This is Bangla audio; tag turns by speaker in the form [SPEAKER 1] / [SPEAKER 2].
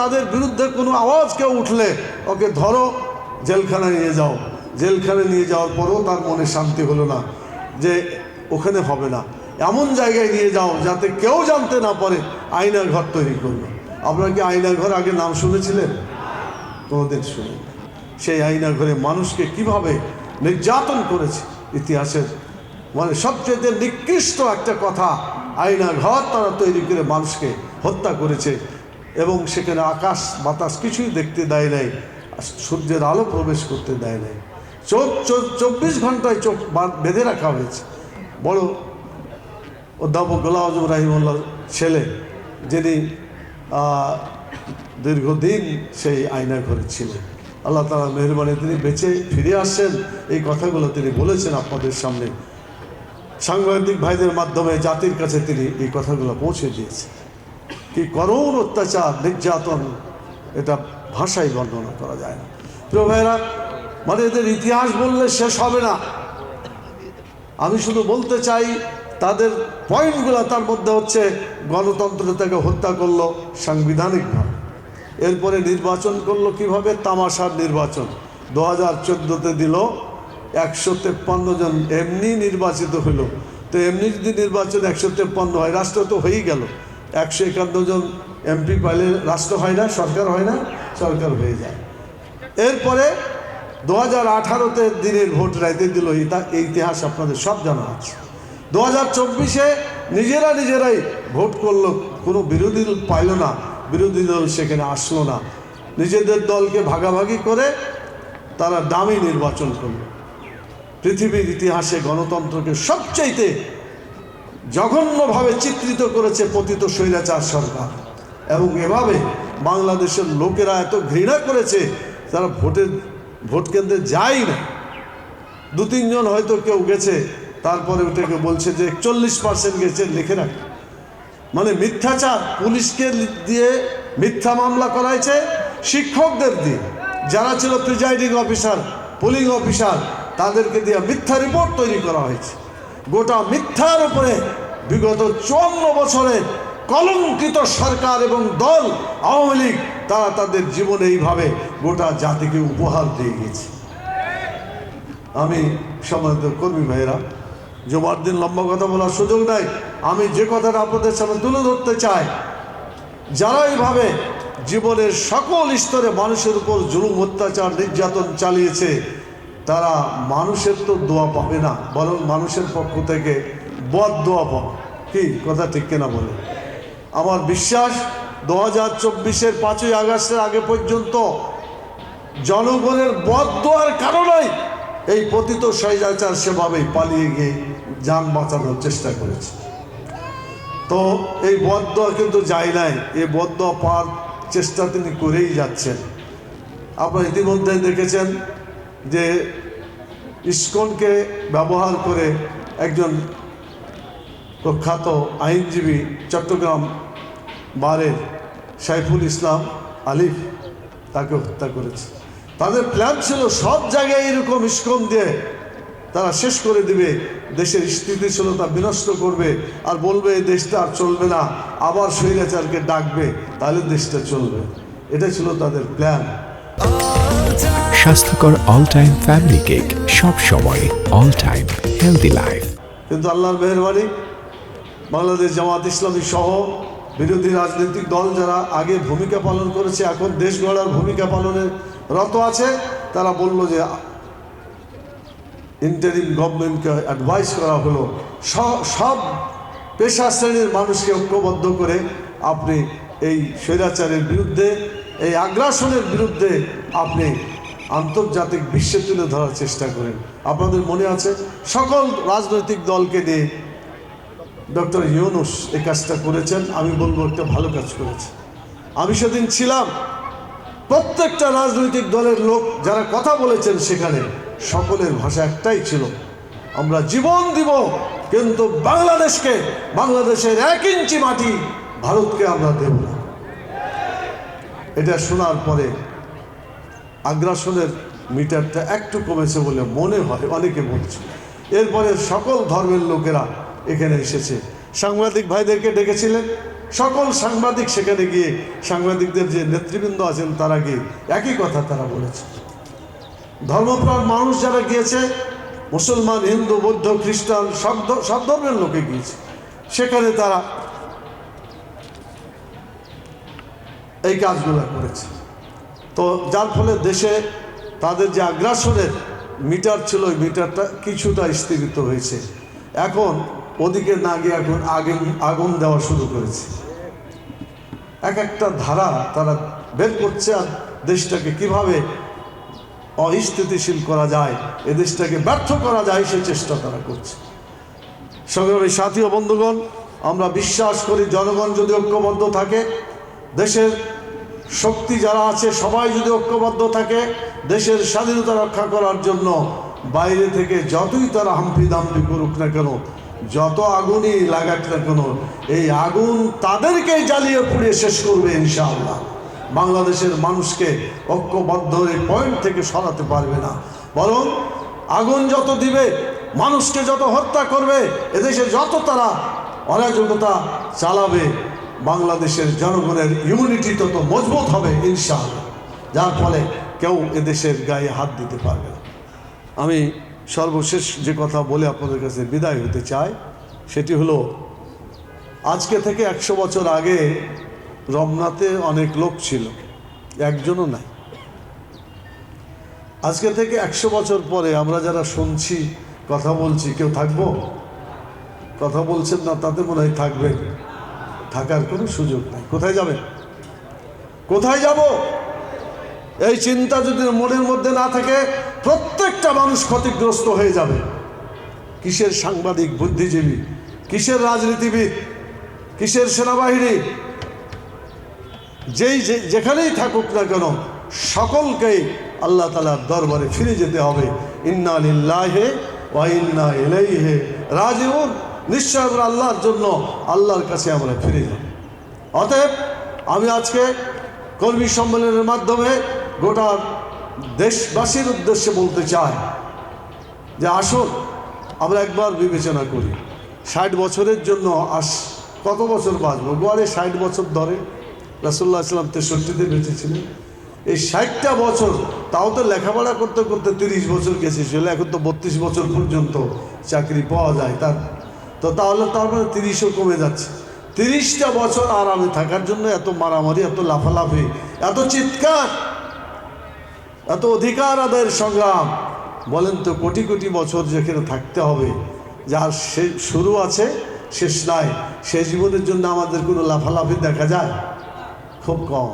[SPEAKER 1] তাদের বিরুদ্ধে কোনো আওয়াজ কেউ উঠলে ওকে ধরো, জেলখানায় নিয়ে যাও। জেলখানায় নিয়ে যাওয়ার পরেও তার মনে শান্তি হলো না, যে ওখানে হবে না, এমন জায়গায় নিয়ে যাও যাতে কেউ জানতে না পারে। আয়নার ঘর তৈরি করলো। আপনারা কি আয়নার ঘর আগে নাম শুনেছিলেন? কোনোদিন শুনে। সেই আয়নার ঘরে মানুষকে কিভাবে নির্যাতন করেছে, ইতিহাসের মানে সবচেয়ে নিকৃষ্ট একটা কথা। আয়না ঘর তারা তৈরি করে মানুষকে হত্যা করেছে, এবং সেখানে আকাশ বাতাস কিছুই দেখতে দেয় নাই, সূর্যের আলো প্রবেশ করতে দেয় নাই। 24 ঘন্টায় চোখ বেঁধে রাখা হয়েছে। বড় অধ্যাপক গোলাম আজম রাহিমুল্লাহর ছেলে, যিনি দীর্ঘদিন সেই আয়না ঘরে ছিলেন, আল্লাহ তাআলার মেহেরবানি তিনি বেঁচে ফিরে আসছেন। এই কথাগুলো তিনি বলেছেন আপনাদের সামনে, সাংবাদিক ভাইদের মাধ্যমে জাতির কাছে তিনি এই কথাগুলো পৌঁছে দিয়েছেন। কি করুণ অত্যাচার, নির্যাতন, এটা ভাষায় বর্ণনা করা যায় না। প্রিয় ভাইরা, মানে এদের ইতিহাস বললে শেষ হবে না। আমি শুধু বলতে চাই তাদের পয়েন্টগুলো, তার মধ্যে হচ্ছে গণতন্ত্রটাকে হত্যা করলো সাংবিধানিকভাবে, এরপরে নির্বাচন করলো কিভাবে, তামাশার নির্বাচন। 2014-তে দিল 153 জন এমনি নির্বাচিত হইল। তো এমনি যদি নির্বাচন 153 হয়, রাষ্ট্র তো হয়েই গেল। 151 জন এমপি পাইলে রাষ্ট্র হয় না, সরকার হয় না, সরকার হয়ে যায়। এরপরে 2018-তে দিনের ভোট রাইতে দিল। এই ইতিহাস আপনাদের সব জানা আছে। 2024-এ নিজেরাই ভোট করলো, কোনো বিরোধী দল পাইল না, বিরোধী দল সেখানে আসলো না। নিজেদের দলকে ভাগাভাগি করে তারা দামি নির্বাচন করল। পৃথিবীর ইতিহাসে গণতন্ত্রকে সবচাইতে জঘন্যভাবে চিত্রিত করেছে পতিত স্বৈরাচার সরকার, এবং এভাবে বাংলাদেশের লোকেরা এত ঘৃণা করেছে, তারা ভোট কেন্দ্রে যায় না। 2-3 জন হয়তো কেউ গেছে, তারপরে ওটাকে বলছে যে 41% গেছে, লিখে রাখে। মানে মিথ্যাচার, পুলিশকে দিয়ে মিথ্যা মামলা করাইছে, শিক্ষকদের দিয়ে, যারা ছিল প্রিজাইডিং অফিসার, পুলিং অফিসার, তাদেরকে দিয়ে মিথ্যা রিপোর্ট তৈরি করা হয়েছে। গোটা মিথ্যার উপরে বিগত 54 বছরে কলঙ্কিত সরকার এবং দল আওয়ামী লীগ, তারা তাদের জীবনে এইভাবে গোটা জাতিকে উপহার দিয়ে গেছে। আমি সম্মানিত কর্মী ভাইয়েরা, জুমার দিন লম্বা কথা বলার সুযোগ নাই। আমি যে কথাটা আপনাদের সামনে তুলে ধরতে চাই, যারা এইভাবে জীবনের সকল স্তরে মানুষের উপর জুলুম, অত্যাচার, নির্যাতন চালিয়েছে, তারা মানুষের তো দোয়া পাবে না, বরং মানুষের পক্ষ থেকে বদ দোয়া পাবে। কি কথা ঠিক কিনা বলে? আমার বিশ্বাস 2024-এর 5ই আগস্টের আগে পর্যন্ত জনগণের বদ দোয়ার কারণেই এই পতিত স্বৈরাচার সেভাবেই পালিয়ে গিয়ে যান বাঁচানোর চেষ্টা করেছে। তো এই বদ দোয়া কিন্তু যায় নাই, এই বদ দোয়া পাওয়ার চেষ্টা তিনি করেই যাচ্ছেন। আপনারা ইতিমধ্যে দেখেছেন যে ইসকনকে ব্যবহার করে একজন প্রখ্যাত আইনজীবী, চট্টগ্রাম বারের সাইফুল ইসলাম আলিফ, তাকে হত্যা করেছে। তাদের প্ল্যান ছিল সব জায়গায় এরকম ইসকন দিয়ে তারা শেষ করে দিবে, দেশের স্থিতিশীলতা বিনষ্ট করবে, আর বলবে এই দেশটা আর চলবে না, আবার স্বৈরাচারকে ডাকবে, তাহলে দেশটা চলবে। এটা ছিল তাদের প্ল্যান।
[SPEAKER 2] স্বাস্থ্যকর অল টাইম ফ্যামিলি কেক, সব সময় অল টাইম হেলদি লাইফ।
[SPEAKER 1] কিন্তু আল্লাহর মেহেরবানি, বাংলাদেশ জামাত ইসলামী সহ বিরোধী রাজনৈতিক দল যারা আগে ভূমিকা পালন করেছে, এখন দেশ গড়ার ভূমিকা পালনের রত আছে, তারা বলল যে ইন্টারিম গভর্নমেন্টকে অ্যাডভাইস করা হলো সব পেশা শ্রেণীর মানুষকে ঐক্যবদ্ধ করে আপনি এই স্বৈরাচারের বিরুদ্ধে, এই আগ্রাসনের বিরুদ্ধে আপনি আন্তর্জাতিক বিশ্বে তুলে ধরার চেষ্টা করেন। আপনাদের মনে আছে সকল রাজনৈতিক দলকে নিয়ে ডক্টর ইউনূস এই কাজটা করেছেন। আমি বলবো একটা ভালো কাজ করেছে। আমি সেদিন ছিলাম, প্রত্যেকটা রাজনৈতিক দলের লোক যারা কথা বলেছেন সেখানে সকলের ভাষা একটাই ছিল, আমরা জীবন দিব কিন্তু বাংলাদেশকে, বাংলাদেশের 1 ইঞ্চি মাটি ভারতকে আমরা দেব না। এটা শোনার পরে আগ্রাসনের মিটারটা একটু কমেছে বলে মনে হয়, অনেকে বলছে। এরপরে সকল ধর্মের লোকেরা এখানে এসেছে, সাংবাদিক ভাইদেরকে ডেকেছিলেন, সকল সাংবাদিক সেখানে গিয়ে, সাংবাদিকদের যে নেতৃবৃন্দ আছেন তারা গিয়ে একই কথা তারা বলেছে। ধর্মপ্রাণ মানুষ যারা গিয়েছে, মুসলমান, হিন্দু, বৌদ্ধ, খ্রিস্টান, সব ধর্মের লোকে গিয়েছে, সেখানে তারা এই কাজগুলো করেছে। তো যার ফলে দেশে তাদের যে আগ্রাসনের মিটার ছিল, ওই মিটারটা কিছুটা স্থগিত হয়েছে। এখন ওদিকে না গিয়ে এখন আগুন দেওয়া শুরু করেছে। এক একটা ধারা তারা বের করছে, আর দেশটাকে কিভাবে অস্থিতিশীল করা যায়, এ দেশটাকে ব্যর্থ করা যায়, সে চেষ্টা তারা করছে। সংগ্রামী সাথী ও বন্ধুগণ, আমরা বিশ্বাস করি জনগণ যদি ঐক্যবদ্ধ থাকে, দেশের শক্তি যারা আছে সবাই যদি ঐক্যবদ্ধ থাকে, দেশের স্বাধীনতা রক্ষা করার জন্য বাইরে থেকে যতই তারা হাম্পি দাম্পি করুক না কেন, যত আগুনই লাগাক না কেন, এই আগুন তাদেরকেই জ্বালিয়ে পুড়িয়ে শেষ করবে ইনশাআল্লাহ। বাংলাদেশের মানুষকে ঐক্যবদ্ধ এই পয়েন্ট থেকে সরাতে পারবে না, বরং আগুন যত দিবে, মানুষকে যত হত্যা করবে, এদেশে যত তারা অরাজকতা চালাবে, বাংলাদেশের জনগণের ইউনিটি তত মজবুত হবে ইনশাআল্লাহ, যার ফলে কেউ এদেশের গায়ে হাত দিতে পারবে না। আমি সর্বশেষ যে কথা বলে আপনাদের কাছে বিদায় হতে চাই, সেটি হলো, আজকে থেকে 100 বছর আগে রমনাতে অনেক লোক ছিল, একজনও নাই। আজকে থেকে 100 বছর পরে আমরা যারা শুনছি, কথা বলছি, কেউ থাকবো? কথা বলছেন না, তাতে মনে হয় থাকবে, থাকার কোনো সুযোগ নাই। কোথায় যাবে? কোথায় যাব? এই চিন্তা যদি মনের মধ্যে না থাকে, প্রত্যেকটা মানুষ ক্ষতিগ্রস্ত হয়ে যাবে। কিসের সাংবাদিক, বুদ্ধিজীবী, কিসের রাজনীতিবিদ, কিসের সেনাবাহিনী, যেখানেই থাকুক না কেন, সকলকেই আল্লাহ তাআলার দরবারে ফিরে যেতে হবে। ইন্না লিল্লাহি ওয়া ইন্না ইলাইহি রাজিউন। নিশ্চয় আমরা আল্লাহর জন্য, আল্লাহর কাছে আমরা ফিরে যাব। অতএব আমি আজকে কর্মী সম্মেলনের মাধ্যমে গোটা দেশবাসীর উদ্দেশ্যে বলতে চাই যে আসুন আমরা একবার বিবেচনা করি, 60 বছরের জন্য কত বছর বাঁচবো? গোয়ারে 60 বছর ধরে, রাসূলুল্লাহ সাল্লাল্লাহু আলাইহি ওয়াসাল্লাম 63-তে বেঁচেছিলেন। এই 60টা বছর, তাও তো লেখাপড়া করতে করতে 30 বছর গেছিল, এখন তো 32 বছর পর্যন্ত চাকরি পাওয়া যায় তার, তো তাহলে তার মানে 30ও কমে যাচ্ছে। 30টা বছর আরামে থাকার জন্য এত মারামারি, এত লাফালাফি, এত চিৎকার, এত অধিকার আদায়ের সংগ্রাম, বলেন তো কোটি কোটি বছর যেখানে থাকতে হবে, যার শুরু আছে শেষ নাই, সে জীবনের জন্য আমাদের কোনো লাফালাফি দেখা যায়? খুব কম।